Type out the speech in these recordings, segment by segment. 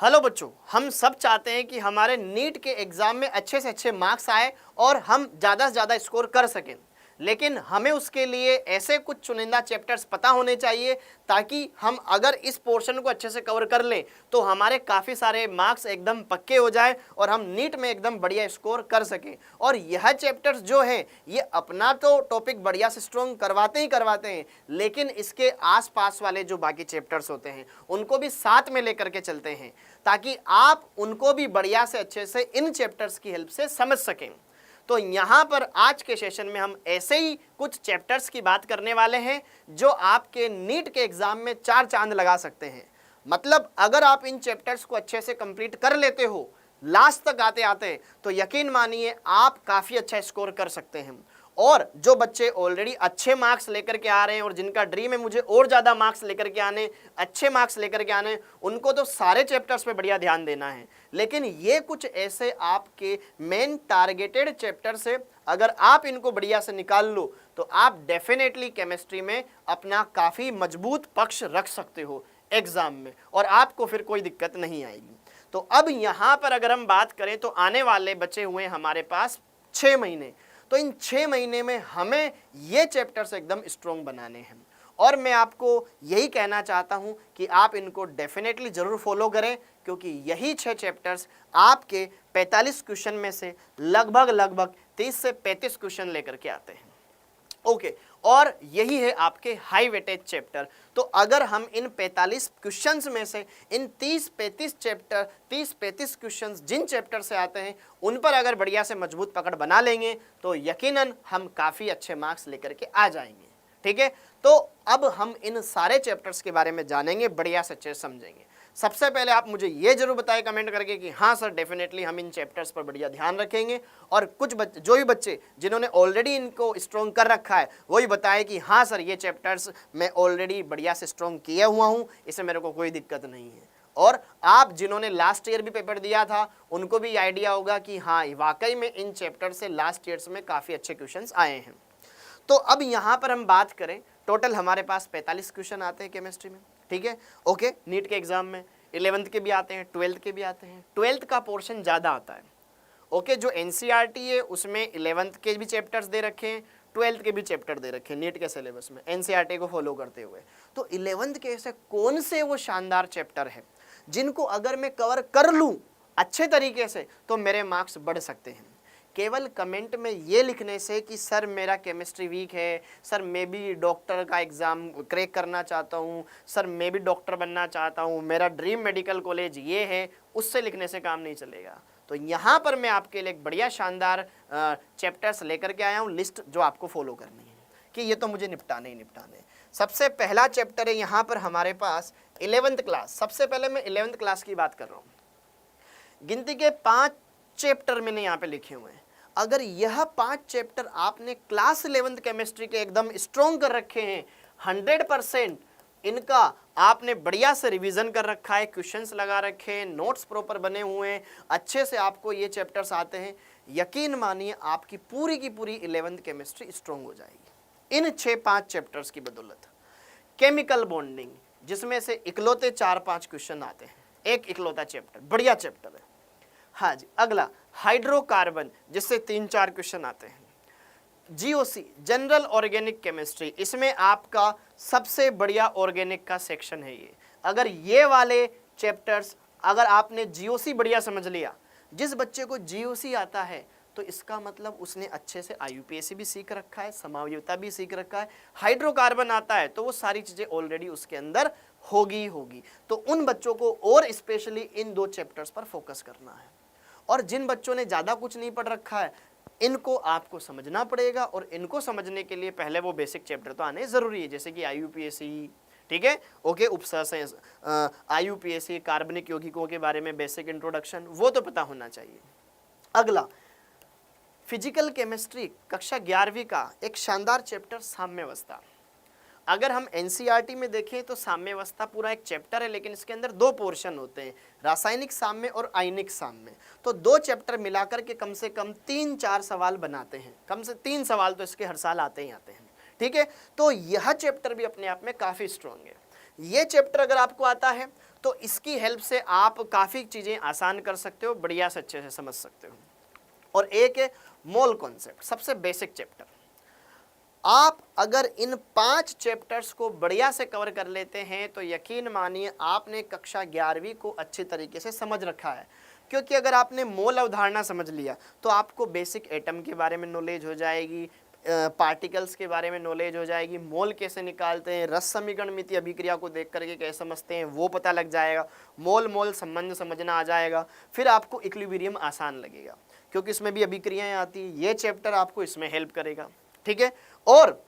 Hello बच्चों, हम सब चाहते हैं कि हमारे नीट के एग्जाम में अच्छे से अच्छे मार्क्स आए और हम ज़्यादा से ज़्यादा स्कोर कर सकें। लेकिन हमें उसके लिए ऐसे कुछ चुनिंदा चैप्टर्स पता होने चाहिए ताकि हम अगर इस पोर्शन को अच्छे से कवर कर लें तो हमारे काफ़ी सारे मार्क्स एकदम पक्के हो जाए और हम नीट में एकदम बढ़िया स्कोर कर सकें। और यह चैप्टर्स जो हैं ये अपना तो टॉपिक बढ़िया से स्ट्रॉन्ग करवाते ही करवाते हैं, लेकिन इसके आसपास वाले जो बाकी चैप्टर्स होते हैं उनको भी साथ में लेकर के चलते हैं ताकि आप उनको भी बढ़िया से अच्छे से इन चैप्टर्स की हेल्प से समझ सकें। तो यहाँ पर आज के सेशन में हम ऐसे ही कुछ चैप्टर्स की बात करने वाले हैं जो आपके नीट के एग्जाम में 4 चांद लगा सकते हैं। मतलब अगर आप इन चैप्टर्स को अच्छे से कंप्लीट कर लेते हो लास्ट तक आते आते तो यकीन मानिए आप काफ़ी अच्छा स्कोर कर सकते हैं। और जो बच्चे ऑलरेडी अच्छे मार्क्स लेकर के आ रहे हैं और जिनका ड्रीम है मुझे और ज़्यादा मार्क्स लेकर के आने, अच्छे मार्क्स लेकर के आने, उनको तो सारे चैप्टर्स पे बढ़िया ध्यान देना है। लेकिन ये कुछ ऐसे आपके मेन टारगेटेड चैप्टर्स है, अगर आप इनको बढ़िया से निकाल लो तो आप डेफिनेटली केमिस्ट्री में अपना काफ़ी मजबूत पक्ष रख सकते हो एग्ज़ाम में और आपको फिर कोई दिक्कत नहीं आएगी। तो अब यहाँ पर अगर हम बात करें तो आने वाले बचे हुए हमारे पास 6 महीने, तो इन 6 महीने में हमें ये चैप्टर्स एकदम स्ट्रॉन्ग बनाने हैं और मैं आपको यही कहना चाहता हूं कि आप इनको डेफिनेटली ज़रूर फॉलो करें क्योंकि यही 6 चैप्टर्स आपके 45 क्वेश्चन में से लगभग 30 से 35 क्वेश्चन लेकर के आते हैं। ओके, और यही है आपके हाई वेटेज चैप्टर। तो अगर हम इन 45 क्वेश्चंस में से इन 30-35 क्वेश्चंस जिन चैप्टर से आते हैं उन पर अगर बढ़िया से मजबूत पकड़ बना लेंगे तो यकीनन हम काफ़ी अच्छे मार्क्स लेकर के आ जाएंगे। ठीक है, तो अब हम इन सारे चैप्टर्स के बारे में जानेंगे, बढ़िया से अच्छे समझेंगे। सबसे पहले आप मुझे ये जरूर बताएं कमेंट करके कि हाँ सर डेफिनेटली हम इन चैप्टर्स पर बढ़िया ध्यान रखेंगे। और कुछ जो भी बच्चे जिन्होंने ऑलरेडी इनको स्ट्रॉन्ग कर रखा है वही बताएं कि हाँ सर ये चैप्टर्स मैं ऑलरेडी बढ़िया से स्ट्रॉन्ग किया हुआ हूँ, इसमें मेरे को कोई दिक्कत नहीं है। और आप जिन्होंने लास्ट ईयर भी पेपर दिया था उनको भी आइडिया होगा कि हाँ वाकई में इन चैप्टर से लास्ट ईयर्स में काफ़ी अच्छे क्वेश्चन आए हैं। तो अब यहाँ पर हम बात करें, टोटल हमारे पास 45 क्वेश्चन आते हैं केमिस्ट्री में। ठीक है, ओके, नीट के एग्जाम में 11th के भी आते हैं, 12th के भी आते हैं। 12th का पोर्शन ज़्यादा आता है। ओके, जो एनसीईआरटी है उसमें 11th के भी चैप्टर्स दे रखे हैं, 12th के भी चैप्टर दे रखे हैं नीट के सिलेबस में एनसीईआरटी को फॉलो करते हुए। तो 11th के ऐसे कौन से वो शानदार चैप्टर है जिनको अगर मैं कवर कर लूँ अच्छे तरीके से तो मेरे मार्क्स बढ़ सकते हैं। केवल कमेंट में ये लिखने से कि सर मेरा केमिस्ट्री वीक है, सर मैं भी डॉक्टर का एग्ज़ाम क्रैक करना चाहता हूँ, सर मैं भी डॉक्टर बनना चाहता हूँ, मेरा ड्रीम मेडिकल कॉलेज ये है, उससे लिखने से काम नहीं चलेगा। तो यहाँ पर मैं आपके लिए एक बढ़िया शानदार चैप्टर्स लेकर के आया हूँ, लिस्ट जो आपको फॉलो करनी है कि ये तो मुझे निपटाने ही निपटाने। सबसे पहला चैप्टर है यहाँ पर हमारे पास 11th क्लास। सबसे पहले मैं 11th क्लास की बात कर रहा हूँ। गिनती के 5 चैप्टर मैंने यहाँ पे लिखे हुए हैं। अगर यह 5 चैप्टर आपने क्लास 11th केमिस्ट्री के एकदम स्ट्रॉन्ग कर रखे हैं, 100% इनका आपने बढ़िया से रिवीजन कर रखा है, क्वेश्चंस लगा रखे हैं, नोट्स प्रॉपर बने हुए हैं, अच्छे से आपको ये चैप्टर्स आते हैं, यकीन मानिए आपकी पूरी की पूरी 11th केमिस्ट्री स्ट्रॉन्ग हो जाएगी इन 6-5 चैप्टर्स की बदौलत। केमिकल बॉन्डिंग जिसमें से इकलौते 4-5 क्वेश्चन आते हैं, एक इकलौता चैप्टर, बढ़िया चैप्टर है। हाँ जी, अगला हाइड्रोकार्बन जिससे 3-4 क्वेश्चन आते हैं। जीओसी जनरल ऑर्गेनिक केमिस्ट्री, इसमें आपका सबसे बढ़िया ऑर्गेनिक का सेक्शन है ये। अगर ये वाले चैप्टर्स अगर आपने जीओसी बढ़िया समझ लिया, जिस बच्चे को जीओसी आता है तो इसका मतलब उसने अच्छे से आईयूपीएसी भी सीख रखा है, समावयवता भी सीख रखा है। हाइड्रोकार्बन आता है तो वो सारी चीज़ें ऑलरेडी उसके अंदर होगी। तो उन बच्चों को और स्पेशली इन 2 चैप्टर्स पर फोकस करना है। और जिन बच्चों ने ज़्यादा कुछ नहीं पढ़ रखा है इनको आपको समझना पड़ेगा और इनको समझने के लिए पहले वो बेसिक चैप्टर तो आने ज़रूरी है, जैसे कि आईयूपीएसी। ठीक है, ओके, उपसंहरण, आईयूपीएसी, कार्बनिक यौगिकों के बारे में बेसिक इंट्रोडक्शन, वो तो पता होना चाहिए। अगला फिजिकल केमिस्ट्री कक्षा 11वीं का एक शानदार चैप्टर साम्यावस्था। अगर हम एनसीईआरटी में देखें तो साम्यावस्था पूरा एक चैप्टर है, लेकिन इसके अंदर 2 पोर्शन होते हैं, रासायनिक साम्य और आयनिक साम्य। तो 2 चैप्टर मिलाकर के कम से कम 3-4 सवाल बनाते हैं, कम से 3 सवाल तो इसके हर साल आते ही आते हैं। ठीक है, तो यह चैप्टर भी अपने आप में काफ़ी स्ट्रॉन्ग है। ये चैप्टर अगर आपको आता है तो इसकी हेल्प से आप काफ़ी चीज़ें आसान कर सकते हो, बढ़िया से अच्छे से समझ सकते हो। और एक है मोल कॉन्सेप्ट, सबसे बेसिक चैप्टर। आप अगर इन 5 चैप्टर्स को बढ़िया से कवर कर लेते हैं तो यकीन मानिए आपने कक्षा 11वीं को अच्छी तरीके से समझ रखा है। क्योंकि अगर आपने मोल अवधारणा समझ लिया तो आपको बेसिक एटम के बारे में नॉलेज हो जाएगी, पार्टिकल्स के बारे में नॉलेज हो जाएगी, मोल कैसे निकालते हैं, रस समीकरण मिति अभिक्रिया को देख करके कैसे समझते हैं वो पता लग जाएगा, मोल मोल संबंध समझना आ जाएगा। फिर आपको इक्विलिब्रियम आसान लगेगा क्योंकि इसमें भी अभिक्रियाएं आती हैं। ये चैप्टर आपको इसमें हेल्प करेगा, ठीक है। और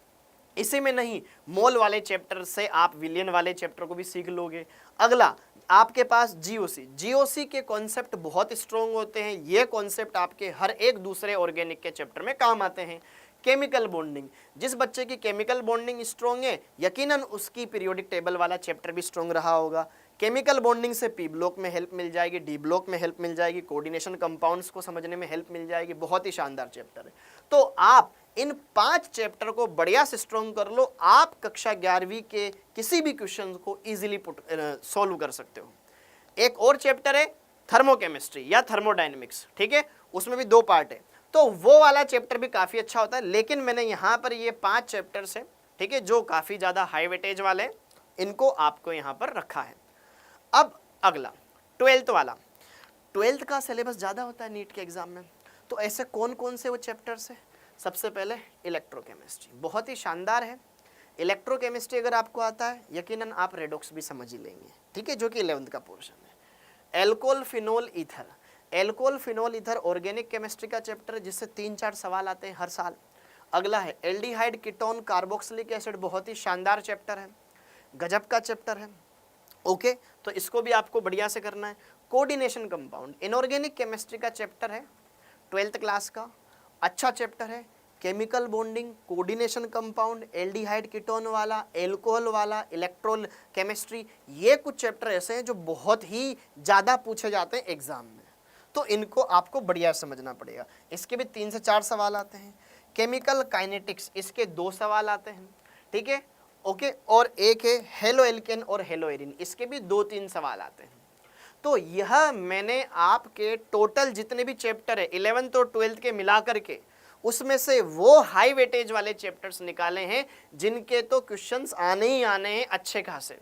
इसी में नहीं, मोल वाले चैप्टर से आप विलियन वाले चैप्टर को भी सीख लोगे। अगला आपके पास जीओसी के कॉन्सेप्ट बहुत स्ट्रॉन्ग होते हैं। ये कॉन्सेप्ट आपके हर एक दूसरे ऑर्गेनिक के चैप्टर में काम आते हैं। केमिकल बॉन्डिंग, जिस बच्चे की केमिकल बॉन्डिंग स्ट्रॉन्ग है यकीनन उसकी पीरियोडिक टेबल वाला चैप्टर भी स्ट्रॉन्ग रहा होगा। केमिकल बॉन्डिंग से पी ब्लॉक में हेल्प मिल जाएगी, डी ब्लॉक में हेल्प मिल जाएगी, कोऑर्डिनेशन कंपाउंड्स को समझने में हेल्प मिल जाएगी। बहुत ही शानदार चैप्टर है। तो आप इन 5 चैप्टर को बढ़िया से स्ट्रॉन्ग कर लो, आप कक्षा 11वीं के किसी भी क्वेश्चन को इजीली सॉल्व कर सकते हो। एक और चैप्टर है थर्मोकेमिस्ट्री या थर्मोडायनेमिक्स, ठीक है, उसमें भी 2 पार्ट है। तो वो वाला चैप्टर भी काफ़ी अच्छा होता है। लेकिन मैंने यहाँ पर ये 5 चैप्टर्स हैं, ठीक है, जो काफ़ी ज़्यादा हाई वेटेज वाले, इनको आपको यहाँ पर रखा है। अब अगला 12th वाला, 12th का सिलेबस ज़्यादा होता है नीट के एग्जाम में। तो ऐसे कौन कौन से वो चैप्टर्स हैं? सबसे पहले इलेक्ट्रोकेमिस्ट्री, बहुत ही शानदार है। इलेक्ट्रोकेमिस्ट्री अगर आपको आता है यकीनन आप रेडॉक्स भी समझ ही लेंगे, ठीक है, जो कि 11th का पोर्शन है। Alcohol phenol ether, alcohol phenol ether organic chemistry का चैप्टर है जिससे 3-4 सवाल आते हैं हर साल। अगला है एल्डिहाइड कीटोन कार्बोक्सिलिक एसिड, बहुत ही शानदार चैप्टर है, गजब का चैप्टर है, ओके। तो इसको भी आपको बढ़िया से करना है। कोऑर्डिनेशन कंपाउंड इनऑर्गेनिक केमिस्ट्री का चैप्टर है 12th क्लास का, अच्छा चैप्टर है। Chemical bonding, coordination compound, aldehyde ketone वाला, एल्कोहल वाला, इलेक्ट्रोल केमिस्ट्री, ये कुछ चैप्टर ऐसे हैं जो बहुत ही ज़्यादा पूछे जाते हैं एग्जाम में। तो इनको आपको बढ़िया समझना पड़ेगा। इसके भी 3 से 4 सवाल आते हैं। केमिकल काइनेटिक्स, इसके 2 सवाल आते हैं, ठीक है, ओके। और एक है हेलो एल्केन और हेलो एरिन, इसके भी 2-3 सवाल आते हैं। तो यह मैंने आपके टोटल जितने भी चैप्टर है 11th और 12th के मिला करके उसमें से वो हाई वेटेज वाले चैप्टर्स निकाले हैं जिनके तो क्वेश्चंस आने ही आने हैं अच्छे खासे,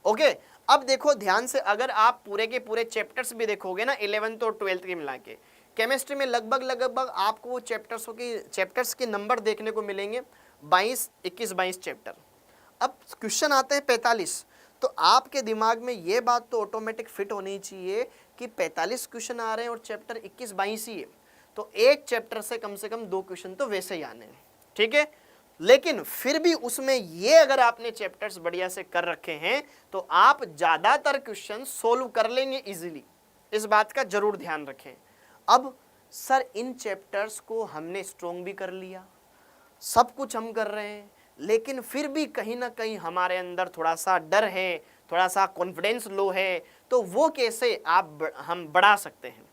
ओके। अब देखो ध्यान से, अगर आप पूरे के पूरे चैप्टर्स भी देखोगे ना 11th और 12th के मिला के, केमिस्ट्री में लगभग आपको वो चैप्टर्स के नंबर देखने को मिलेंगे 21-22 चैप्टर। अब क्वेश्चन आते हैं 45, तो आपके दिमाग में ये बात तो ऑटोमेटिक फिट होनी चाहिए कि 45 क्वेश्चन आ रहे हैं और चैप्टर 21-22 ही है, तो एक चैप्टर से कम 2 क्वेश्चन तो वैसे ही आने हैं, ठीक है। लेकिन फिर भी उसमें ये अगर आपने चैप्टर्स बढ़िया से कर रखे हैं तो आप ज़्यादातर क्वेश्चन सोल्व कर लेंगे इजीली, इस बात का जरूर ध्यान रखें। अब सर इन चैप्टर्स को हमने स्ट्रॉन्ग भी कर लिया, सब कुछ हम कर रहे हैं, लेकिन फिर भी कहीं ना कहीं हमारे अंदर थोड़ा सा डर है, थोड़ा सा कॉन्फिडेंस लो है, तो वो कैसे हम बढ़ा सकते हैं?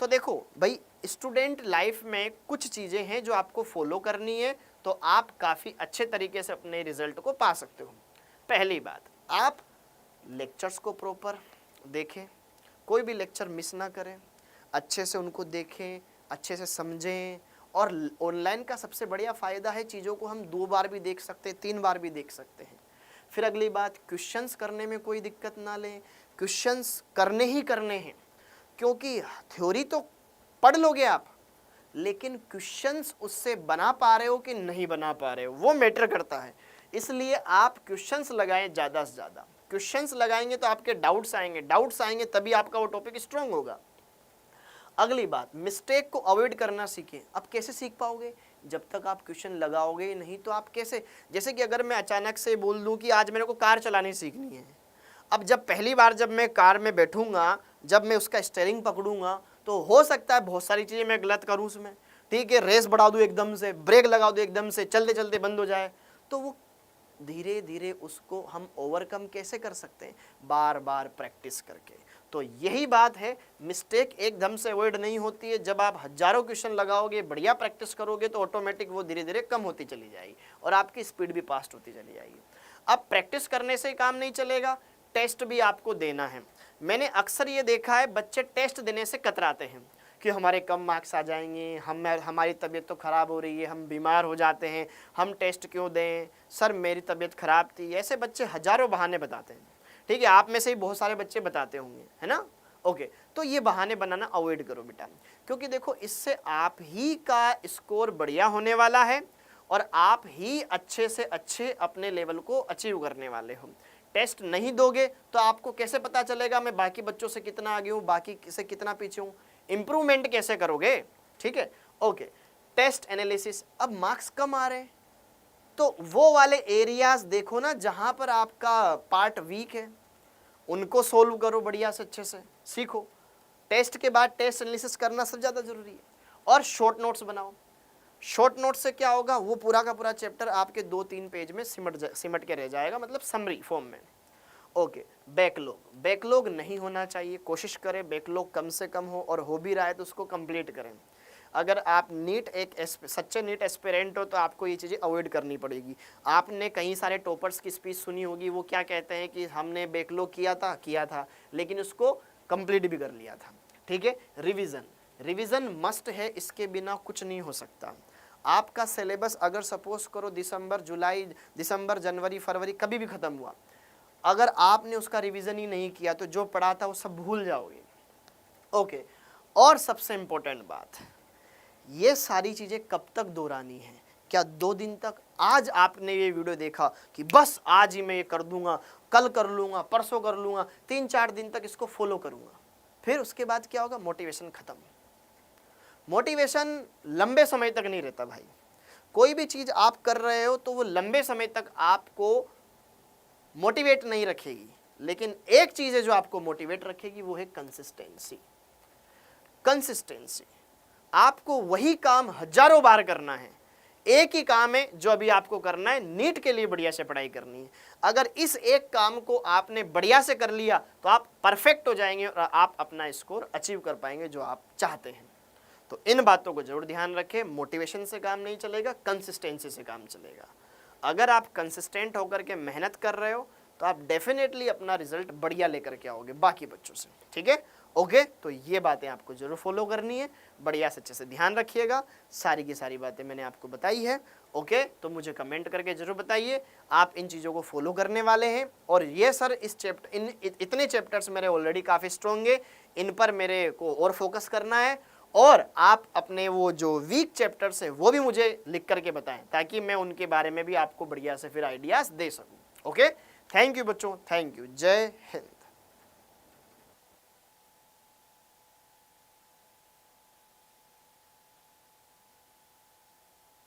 तो देखो भाई, स्टूडेंट लाइफ में कुछ चीज़ें हैं जो आपको फॉलो करनी है तो आप काफ़ी अच्छे तरीके से अपने रिजल्ट को पा सकते हो। पहली बात, आप लेक्चर्स को प्रॉपर देखें, कोई भी लेक्चर मिस ना करें, अच्छे से उनको देखें, अच्छे से समझें। और ऑनलाइन का सबसे बढ़िया फ़ायदा है चीज़ों को हम 2 बार भी देख सकते हैं, 3 बार भी देख सकते हैं। फिर अगली बात, क्वेश्चंस करने में कोई दिक्कत ना लें, क्वेश्चंस करने ही करने हैं, क्योंकि थ्योरी तो पढ़ लोगे आप, लेकिन क्वेश्चंस उससे बना पा रहे हो कि नहीं बना पा रहे हो वो मैटर करता है। इसलिए आप क्वेश्चंस लगाएं, ज़्यादा से ज़्यादा क्वेश्चंस लगाएंगे तो आपके डाउट्स आएंगे तभी आपका वो टॉपिक स्ट्रॉन्ग होगा। अगली बात, मिस्टेक को अवॉइड करना सीखें। अब कैसे सीख पाओगे? जब तक आप क्वेश्चन लगाओगे नहीं तो आप कैसे, जैसे कि अगर मैं अचानक से बोल दूं कि आज मेरे को कार चलानी सीखनी है, अब जब पहली बार जब मैं कार में बैठूंगा, जब मैं उसका स्टीयरिंग पकड़ूंगा तो हो सकता है बहुत सारी चीज़ें मैं गलत करूँ उसमें, ठीक है, रेस बढ़ा दूँ एकदम से, ब्रेक लगा दूँ एकदम से, चलते चलते बंद हो जाए, तो वो धीरे धीरे उसको हम ओवरकम कैसे कर सकते हैं? बार बार प्रैक्टिस करके। तो यही बात है, मिस्टेक एकदम से अवॉइड नहीं होती है। जब आप हजारों क्वेश्चन लगाओगे, बढ़िया प्रैक्टिस करोगे तो ऑटोमेटिक वो धीरे धीरे कम होती चली जाएगी और आपकी स्पीड भी फास्ट होती चली जाएगी। अब प्रैक्टिस करने से काम नहीं चलेगा, टेस्ट भी आपको देना है। मैंने अक्सर ये देखा है बच्चे टेस्ट देने से कतराते हैं कि हमारे कम मार्क्स आ जाएंगे, हमारी तबीयत तो ख़राब हो रही है, हम बीमार हो जाते हैं, हम टेस्ट क्यों दें, सर मेरी तबीयत ख़राब थी। ऐसे बच्चे हज़ारों बहाने बताते हैं। ठीक है, आप में से ही बहुत सारे बच्चे बताते होंगे, है ना। ओके, तो ये बहाने बनाना अवॉइड करो बेटा, क्योंकि देखो इससे आप ही का स्कोर बढ़िया होने वाला है और आप ही अच्छे से अच्छे अपने लेवल को अचीव करने वाले हो। टेस्ट नहीं दोगे तो आपको कैसे पता चलेगा मैं बाकी बच्चों से कितना आगे हूँ, बाकी से कितना पीछे हूँ, इंप्रूवमेंट कैसे करोगे। ठीक है, ओके। टेस्ट एनालिसिस, अब मार्क्स कम आ रहे हैं तो वो वाले एरियाज देखो ना जहां पर आपका पार्ट वीक है, उनको सोल्व करो, बढ़िया से अच्छे से सीखो। टेस्ट के बाद टेस्ट एनालिसिस करना सबसे ज़्यादा जरूरी है। और शॉर्ट नोट्स बनाओ। शॉर्ट नोट से क्या होगा, वो पूरा का पूरा चैप्टर आपके 2-3 पेज में सिमट के रह जाएगा, मतलब समरी फॉर्म में। ओके, बैकलॉग नहीं होना चाहिए, कोशिश करें बैकलॉग कम से कम हो, और हो भी रहा है तो उसको कंप्लीट करें। अगर आप सच्चे नीट एस्पिरेंट हो तो आपको ये चीज़ें अवॉइड करनी पड़ेगी। आपने कई सारे टॉपर्स की स्पीच सुनी होगी, वो क्या कहते हैं कि हमने बैकलॉग किया था लेकिन उसको कंप्लीट भी कर लिया था। ठीक है, रिवीजन मस्ट है, इसके बिना कुछ नहीं हो सकता। आपका सिलेबस अगर सपोज करो दिसंबर, जनवरी, फरवरी कभी भी ख़त्म हुआ, अगर आपने उसका रिवीजन ही नहीं किया तो जो पढ़ा था वो सब भूल जाओगे। ओके, और सबसे इम्पोर्टेंट बात, ये सारी चीज़ें कब तक दोहरानी है? क्या 2 दिन तक? आज आपने ये वीडियो देखा कि बस आज ही मैं ये कर दूंगा, कल कर लूँगा, परसों कर लूँगा, 3-4 दिन तक इसको फॉलो करूँगा, फिर उसके बाद क्या होगा? मोटिवेशन खत्म। मोटिवेशन लंबे समय तक नहीं रहता भाई। कोई भी चीज़ आप कर रहे हो तो वो लंबे समय तक आपको मोटिवेट नहीं रखेगी, लेकिन एक चीज़ है जो आपको मोटिवेट रखेगी, वो है कंसिस्टेंसी। आपको वही काम हजारों बार करना है, एक ही काम है जो अभी आपको करना है, नीट के लिए बढ़िया से पढ़ाई करनी है। अगर इस एक काम को आपने बढ़िया से कर लिया तो आप परफेक्ट हो जाएंगे और आप अपना स्कोर अचीव कर पाएंगे जो आप चाहते हैं। तो इन बातों को जरूर ध्यान रखें। मोटिवेशन से काम नहीं चलेगा, कंसिस्टेंसी से काम चलेगा। अगर आप कंसिस्टेंट होकर के मेहनत कर रहे हो तो आप डेफिनेटली अपना रिजल्ट बढ़िया लेकर के आओगे बाकी बच्चों से। ठीक है, ओके। तो ये बातें आपको जरूर फॉलो करनी है, बढ़िया से अच्छे से ध्यान रखिएगा। सारी की सारी बातें मैंने आपको बताई है। ओके, तो मुझे कमेंट करके जरूर बताइए आप इन चीज़ों को फॉलो करने वाले हैं। और ये सर इतने चैप्टर्स मेरे ऑलरेडी काफ़ी स्ट्रॉन्ग है, इन पर मेरे को और फोकस करना है। और आप अपने वो जो वीक चैप्टर्स है वो भी मुझे लिख करके बताएं, ताकि मैं उनके बारे में भी आपको बढ़िया से फिर आइडियाज़ दे सकूं। ओके, थैंक यू बच्चों, थैंक यू। जय हिंद।